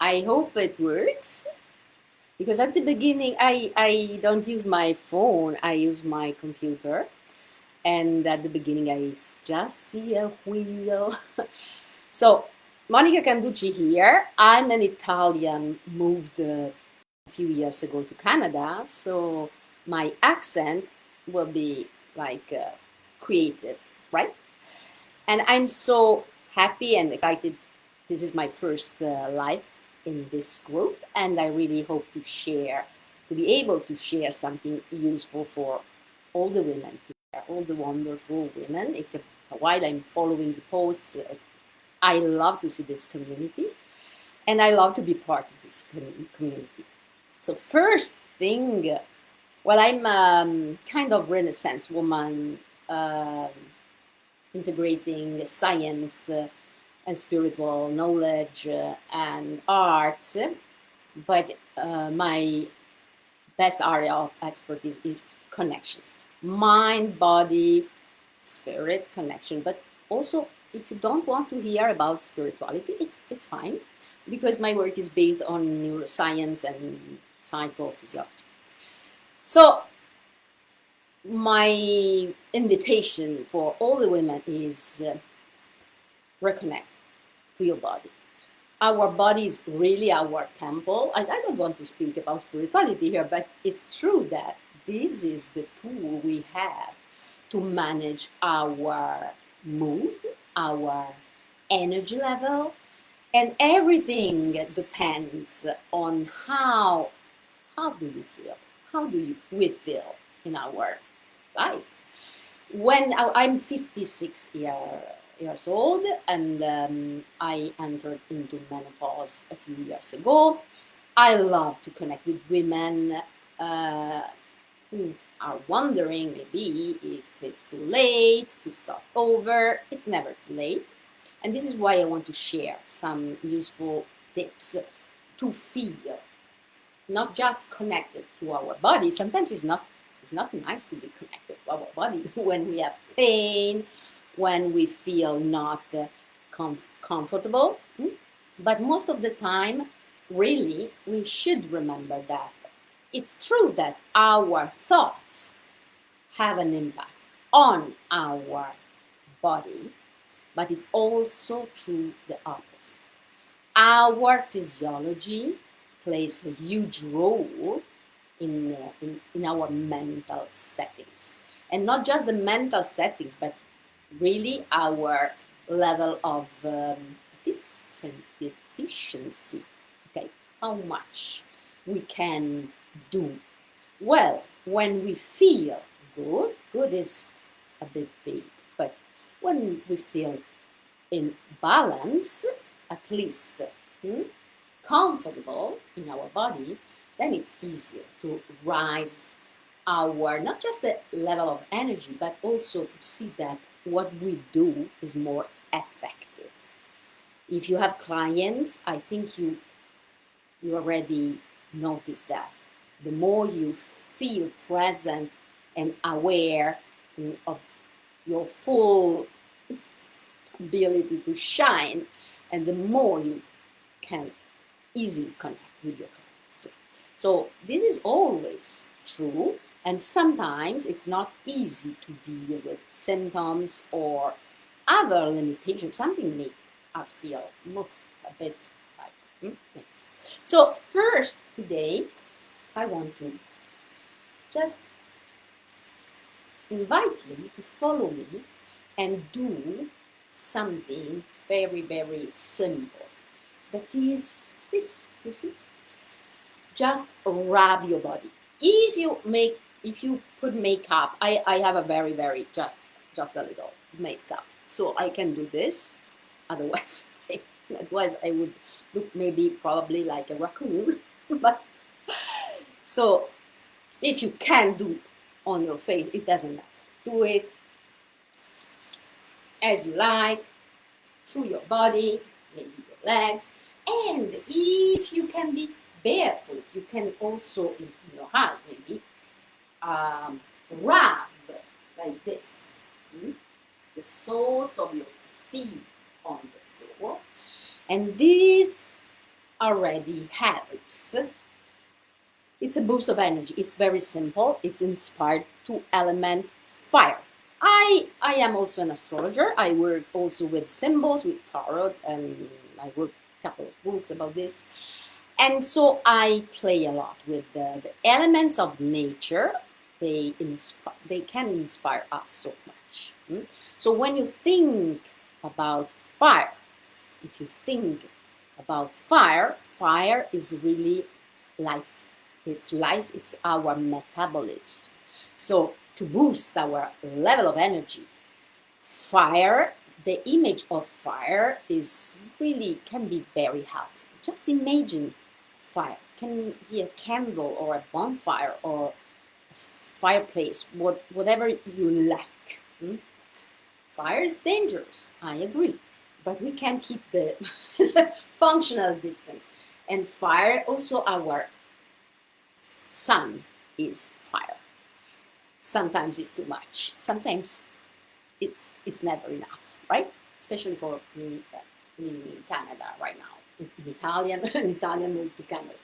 I hope it works because at the beginning I don't use my phone, I use my computer. And at the beginning just see a wheel. So, Monica Canducci here. I'm an Italian, moved a few years ago to Canada, so my accent will be like creative, right? And I'm so happy and excited. This is my first live in this group, and I really hope to be able to share something useful for all the women here, all the wonderful women. While I'm following the posts, I love to see this community, and I love to be part of this community. So first thing, well, I'm kind of Renaissance woman, integrating science and spiritual knowledge and arts, but my best area of expertise is connections, mind, body, spirit connection. But also, if you don't want to hear about spirituality, it's fine, because my work is based on neuroscience and psychophysiology. So my invitation for all the women is reconnect to your body. Our body is really our temple. I don't want to speak about spirituality here, but it's true that this is the tool we have to manage our mood, our energy level, and everything depends on how do you feel, we feel in our life. When I'm 56 years old, and I entered into menopause a few years ago, I love to connect with women who are wondering maybe if it's too late to start over. It's never too late. And this is why I want to share some useful tips to feel not just connected to our body. Sometimes it's not nice to be connected to our body when we have pain, when we feel not comfortable. But most of the time, really, we should remember that it's true that our thoughts have an impact on our body, but it's also true the opposite. Our physiology plays a huge role in our mental settings. And not just the mental settings, but really our level of efficiency. Okay, how much we can do. Well, when we feel good is a bit big, but when we feel in balance, at least comfortable in our body, then it's easier to rise our, not just the level of energy, but also to see that what we do is more effective. If you have clients, I think you already noticed that. The more you feel present and aware of your full ability to shine, and the more you can easily connect with your clients too. So this is always true, and sometimes it's not easy to deal with symptoms or other limitations. Something make us feel a bit like things. So first today, I want to just invite you to follow me and do something very, very simple. That is this, you see? Just rub your body. If you put makeup, I have a very, very, just a little makeup. So I can do this. Otherwise I would look probably like a raccoon. But so if you can do on your face, it doesn't matter. Do it as you like, through your body, maybe your legs. And if you can be barefoot, you can also, in your house maybe, rub like this, the soles of your feet on the floor. And this already helps. It's a boost of energy. It's very simple. It's inspired to element fire. I am also an astrologer. I work also with symbols, with tarot, and I wrote a couple of books about this. And so I play a lot with the elements of nature. They can inspire us so much. So when you think about fire, if you think about fire, fire is really life. It's life, it's our metabolism. So to boost our level of energy, fire, the image of fire is really can be very helpful. Just imagine fire. Can be a candle or a bonfire or a fireplace, whatever you like. Fire is dangerous, I agree, but we can keep the functional distance. And fire, also our sun is fire. Sometimes it's too much. Sometimes it's never enough, right? Especially for me living in Canada right now. In Italian moved to Canada.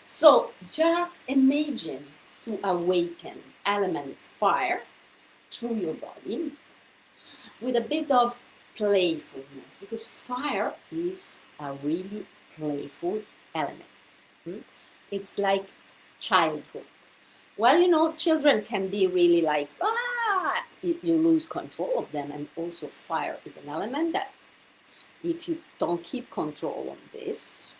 So just imagine to awaken element fire through your body with a bit of playfulness, because fire is a really playful element. It's like childhood. Well, children can be really like, you lose control of them. And also fire is an element that if you don't keep control on this,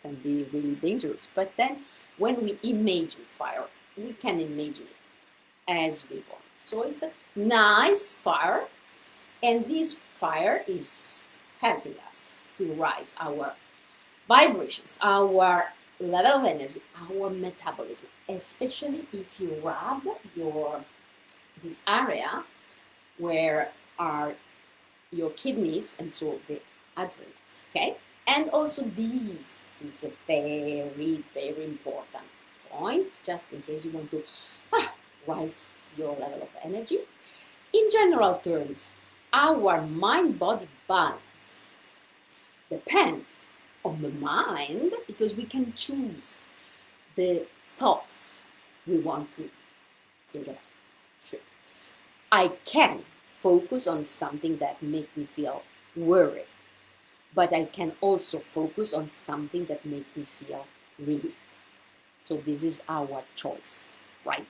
can be really dangerous. But then when we imagine fire, we can imagine it as we want. So it's a nice fire, and this fire is helping us to rise our vibrations, our level of energy, our metabolism, especially if you rub this area where are your kidneys and so the adrenals, okay? And also this is a very, very important point, just in case you want to rise your level of energy. In general terms, our mind-body balance depends on the mind, because we can choose the thoughts we want to think about. Sure. I can focus on something that makes me feel worried, but I can also focus on something that makes me feel relieved. So this is our choice, right?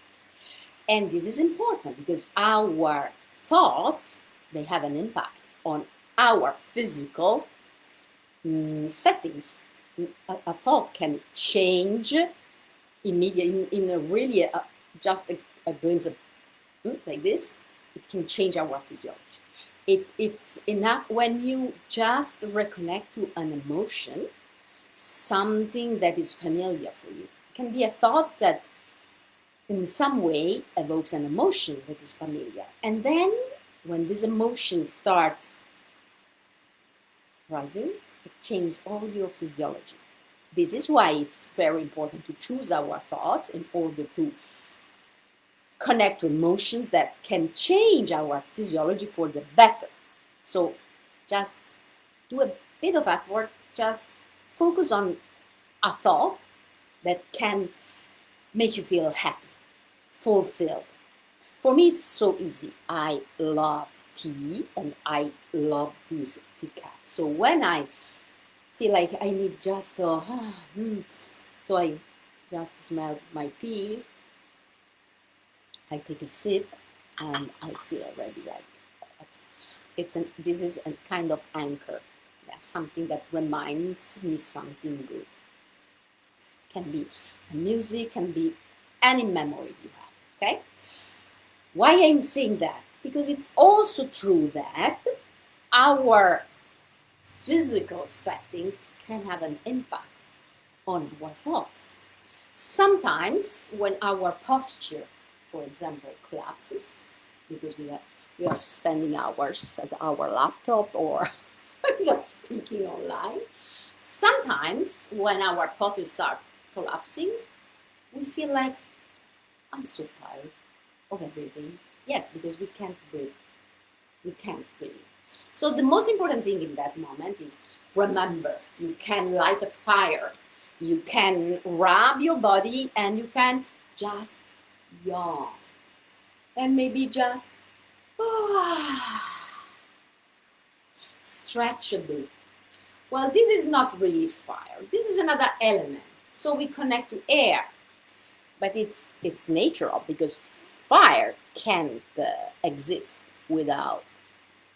And this is important because our thoughts, they have an impact on our physical settings. A thought can change immediately in a really just a glimpse of like this. It can change our physiology. It's enough when you just reconnect to an emotion, something that is familiar for you. It can be a thought that in some way evokes an emotion that is familiar. And then when this emotion starts rising, it changes all your physiology. This is why it's very important to choose our thoughts in order to connect to emotions that can change our physiology for the better. So just do a bit of effort, just focus on a thought that can make you feel happy, fulfilled. For me, it's so easy. I love tea and I love this teacup. So when I feel like I need just so I just smell my tea, I take a sip and I feel already like this is a kind of anchor, something that reminds me something good. Can be music, can be any memory you have, okay? Why I'm saying that? Because it's also true that our physical settings can have an impact on our thoughts. Sometimes when our posture, for example, collapses because we are spending hours at our laptop or just speaking online. Sometimes when our posture starts collapsing, we feel like, I'm so tired of everything. Yes, because we can't breathe. We can't breathe. So the most important thing in that moment is remember, you can light a fire, you can rub your body, and you can just yawn. And maybe just stretch a bit. Well, this is not really fire. This is another element. So we connect to air, but it's natural because fire can't exist without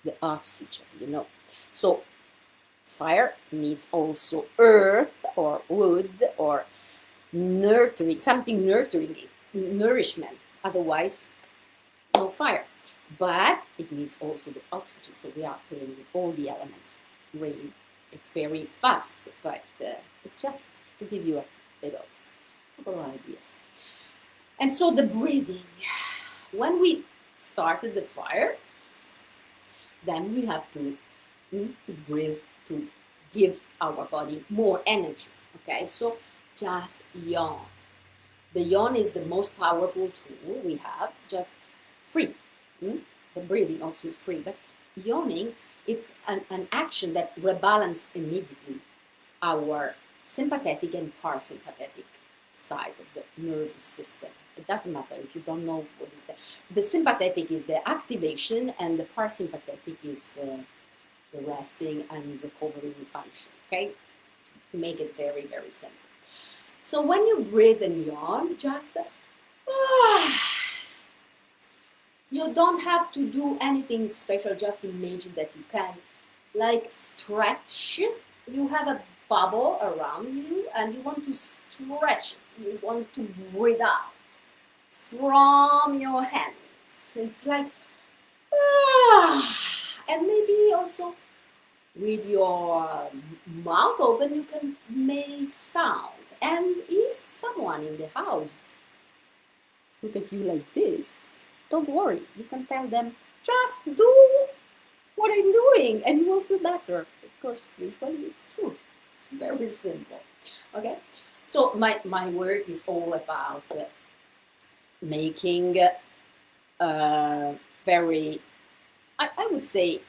the oxygen, you know. So fire needs also earth or wood or nurturing, something nurturing it, nourishment. Otherwise, no fire. But it needs also the oxygen. So we are playing with all the elements. Really, it's very fast, but it's just to give you a bit of a couple of ideas. And so the breathing. When we started the fire, then we have to breathe to give our body more energy. Okay, so just yawn. The yawn is the most powerful tool we have, just free. The breathing also is free, but yawning, it's an action that rebalances immediately our sympathetic and parasympathetic sides of the nervous system. It doesn't matter if you don't know what is that. The sympathetic is the activation, and the parasympathetic is the resting and recovering function. Okay, to make it very, very simple. So when you breathe and yawn, just you don't have to do anything special. Just imagine that you can, like, stretch. You have a bubble around you, and you want to stretch it. You want to breathe out from your hands. It's like, and maybe also with your mouth open, you can make sounds. And if someone in the house look at you like this, don't worry. You can tell them, just do what I'm doing, and you will feel better, because usually it's true. It's very simple. Okay, so my work is all about making very, I would say,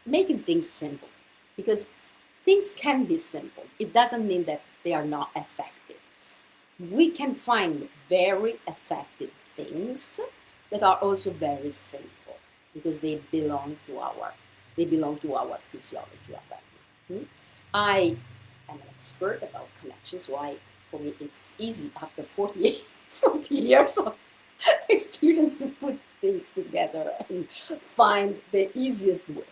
making things simple, because things can be simple. It doesn't mean that they are not effective. We can find very effective things that are also very simple, because they belong to our physiology already. I am an expert about connection, so for me it's easy after 40 years of experience to put things together and find the easiest way.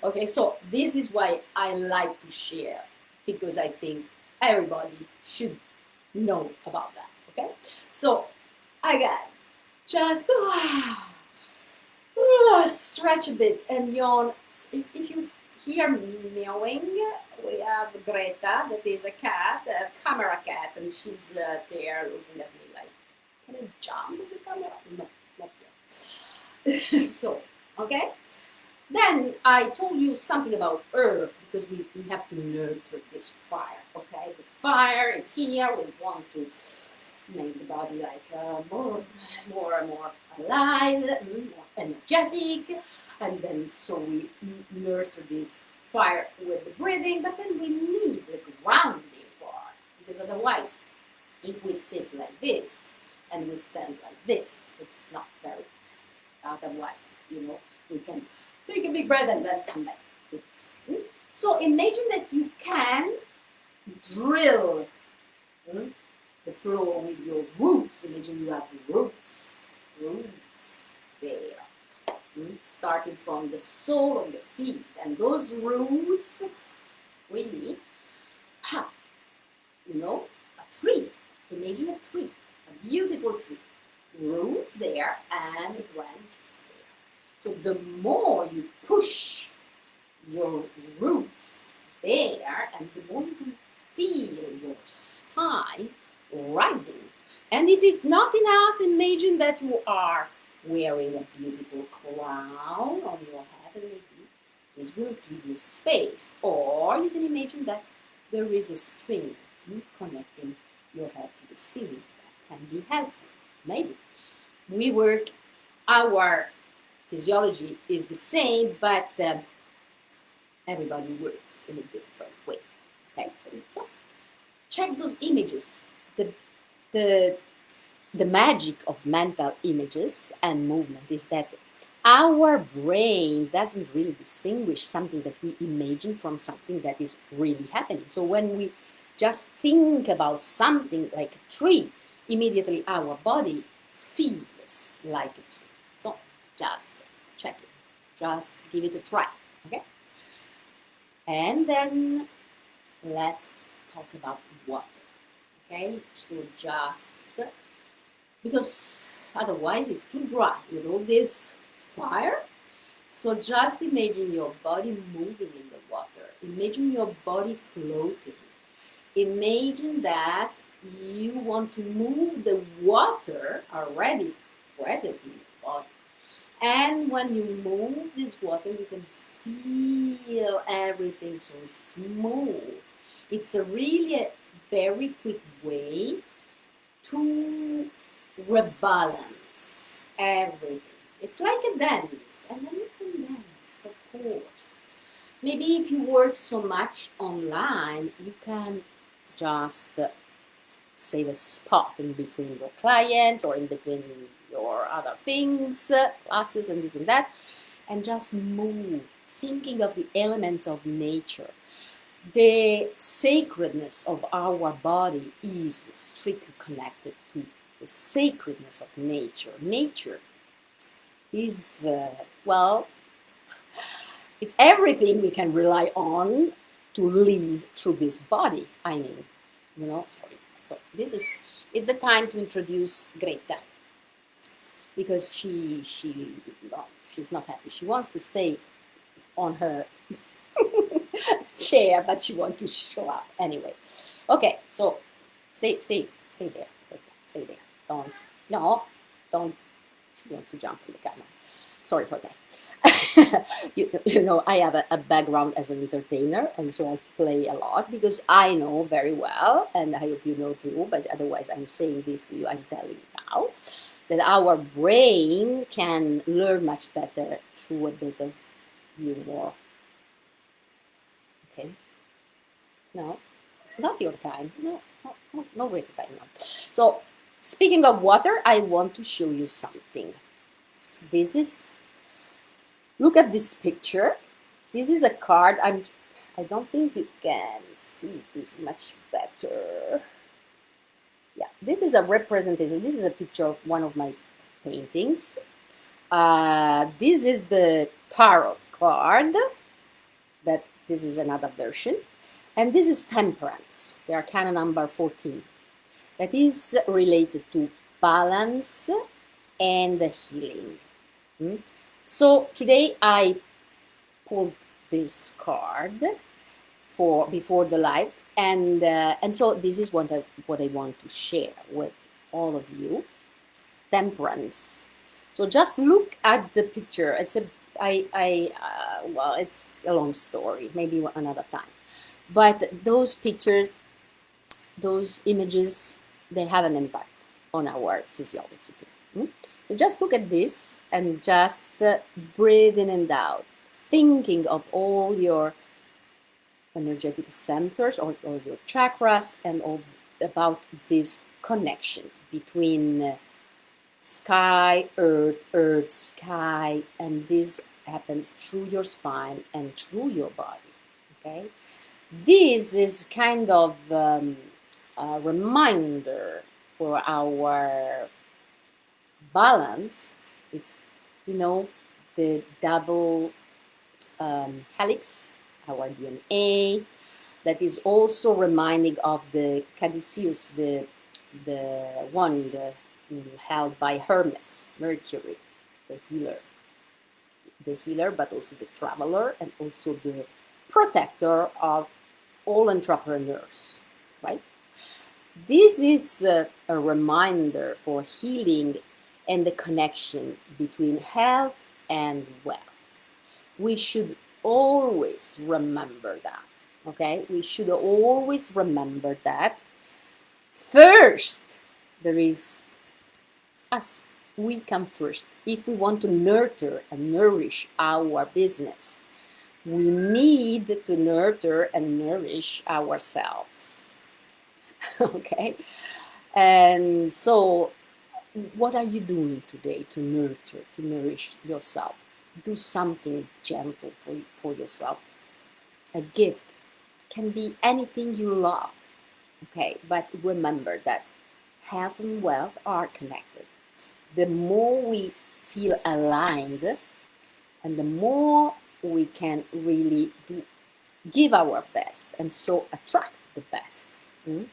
Okay, so this is why I like to share, because I think everybody should know about that. Okay, so again, just stretch a bit and yawn. If you hear meowing, we have Greta, that is a cat, a camera cat, and she's there looking at me like, can I jump with the camera? No, not yet. So, okay. Then I told you something about earth, because we have to nurture this fire. Okay, the fire is here. We want to make the body like more and more alive, more energetic, and then so we nurture this fire with the breathing. But then we need the grounding part, because otherwise, if we sit like this and we stand like this, it's not very. Otherwise, we can take a big breath and then come back. So imagine that you can drill the floor with your roots. Imagine you have roots there, starting from the sole of your feet, and those roots really, a tree. Imagine a tree, a beautiful tree, roots there and branches there. So the more you push your roots there, and the more you can feel your spine rising. And if it's not enough, imagine that you are wearing a beautiful crown on your head, and maybe this will give you space. Or you can imagine that there is a string connecting your head to the ceiling. That can be helpful. Maybe our physiology is the same, but everybody works in a different way. Okay, so just check those images. The the magic of mental images and movement is that our brain doesn't really distinguish something that we imagine from something that is really happening. So when we just think about something like a tree, immediately our body feels like a tree. So just check it. Just give it a try. Okay? And then let's talk about water. Okay? So just because otherwise it's too dry with all this fire. So just imagine your body moving in the water. Imagine your body floating. Imagine that you want to move the water already present in your body. And when you move this water, you can feel everything so smooth. It's a really very quick way to rebalance everything. It's like a dance, and then you can dance, of course. Maybe if you work so much online, you can just save a spot in between your clients or in between your other things, classes and this and that, and just move, thinking of the elements of nature. The sacredness of our body is strictly connected to the sacredness of nature. Nature is, well, it's everything we can rely on to live through this body. I mean, sorry. So this is the time to introduce Greta, because she's not happy. She wants to stay on her chair, but she wants to show up anyway. Okay, so stay there. Stay there. Don't. She wants to jump on the camera. Sorry for that. I have a background as an entertainer, and so I play a lot because I know very well, and I hope you know too, but otherwise I'm saying this to you, I'm telling you now, that our brain can learn much better through a bit of humor. Okay? No, it's not your time. No great time now. So, speaking of water, I want to show you something. Look at this picture. This is a card. I don't think you can see this much better. Yeah, this is a representation. This is a picture of one of my paintings. This is the tarot card. This is another version. And this is Temperance, the Arcana number 14. That is related to balance and healing. So today I pulled this card before the live, and so this is what I want to share with all of you. Temperance. So just look at the picture. It's it's a long story, maybe another time. But those pictures, those images, they have an impact on our physiology too. So just look at this and just breathe in and out, thinking of all your energetic centers or your chakras, and all about this connection between sky, earth, sky, and this happens through your spine and through your body. Okay, this is kind of a reminder for our balance. It's the double helix, our DNA, that is also reminding of the caduceus, the wand held by Hermes, Mercury, the healer, but also the traveler, and also the protector of all entrepreneurs, right? This is a reminder for healing and the connection between health and wealth. We should always remember that, okay? We should always remember that. First, there is us. We come first. If we want to nurture and nourish our business, we need to nurture and nourish ourselves. Okay? And so, what are you doing today to nurture, to nourish yourself? Do something gentle for yourself. A gift can be anything you love. Okay? But remember that health and wealth are connected. The more we feel aligned, and the more we can really give our best, and so attract the best. And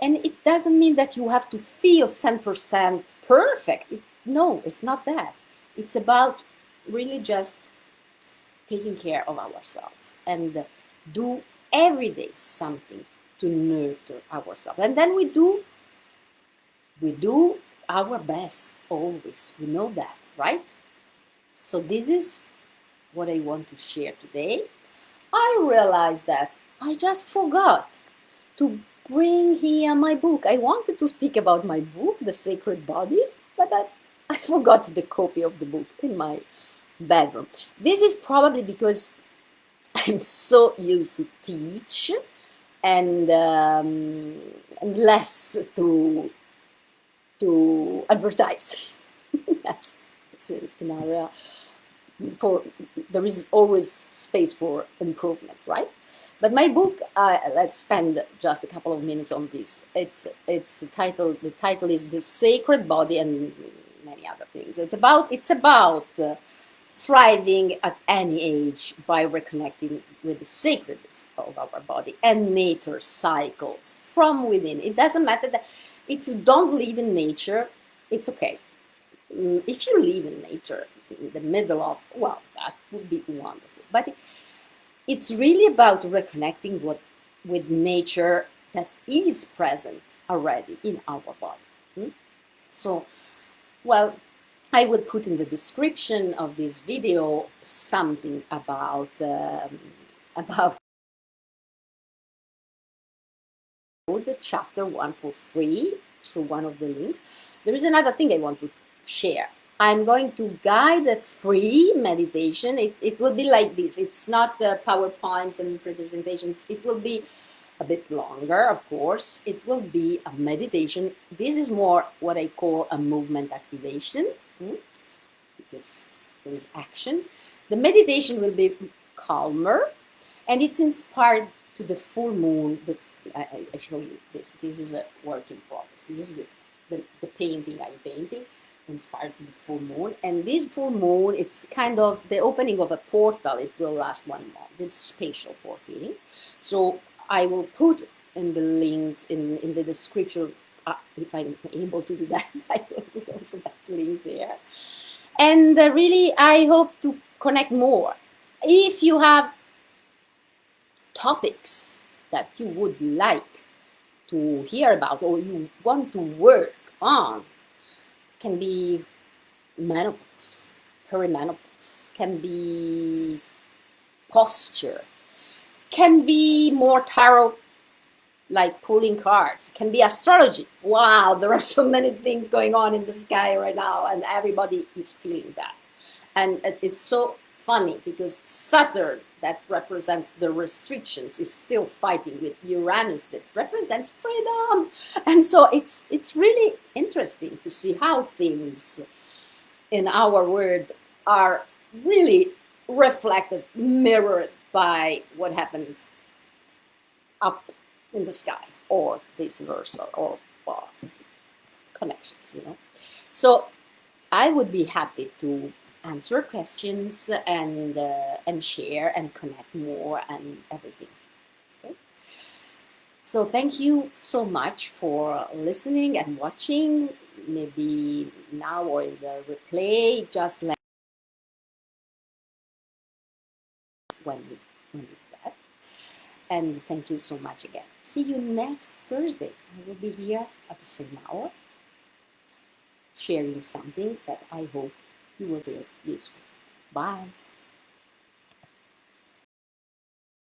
it doesn't mean that you have to feel 10% perfect. No, it's not that. It's about really just taking care of ourselves and do every day something to nurture ourselves. And then we do our best always. We know that, right? So this is what I want to share today. I realized that I just forgot to bring here my book. I wanted to speak about my book, The Sacred Body, but I forgot the copy of the book in my bedroom. This is probably because I'm so used to teach and less to advertise. that's in our for there is always space for improvement, right? But my book, let's spend just a couple of minutes on this. It's titled. The title is The Sacred Body and many other things. It's about thriving at any age by reconnecting with the sacredness of our body and nature cycles from within. It doesn't matter that if you don't live in nature, it's okay. If you live in nature in the middle of, well, that would be wonderful. But it's really about reconnecting with nature that is present already in our body. So, well, I will put in the description of this video something about the chapter 1 for free through one of the links. There is another thing I want to share. I'm going to guide a free meditation. It will be like this. It's not the PowerPoints and presentations. It will be a bit longer, of course. It will be a meditation. This is more what I call a movement activation, because there is action. The meditation will be calmer, and it's inspired to the full moon. I show you this. This is a work in progress. This is the painting I'm painting, inspired to the full moon. And this full moon, it's kind of the opening of a portal. It will last 1 month. It's spatial for healing. So I will put in the links in the description, if I'm able to do that, I will put also that link there. And really, I hope to connect more. If you have topics that you would like to hear about or you want to work on, can be menopause, perimenopause, can be posture, can be more tarot, like pulling cards, can be astrology. Wow, there are so many things going on in the sky right now, and everybody is feeling that. And it's so funny because Saturn, that represents the restrictions, is still fighting with Uranus, that represents freedom. And so it's really interesting to see how things in our world are really reflected, mirrored by what happens up in the sky, or vice versa, or connections, So I would be happy to answer questions and share and connect more and everything. Okay? So thank you so much for listening and watching. Maybe now or in the replay, just let when you do that. And thank you so much again. See you next Thursday. I will be here at the same hour, sharing something that I hope you will feel useful. Bye.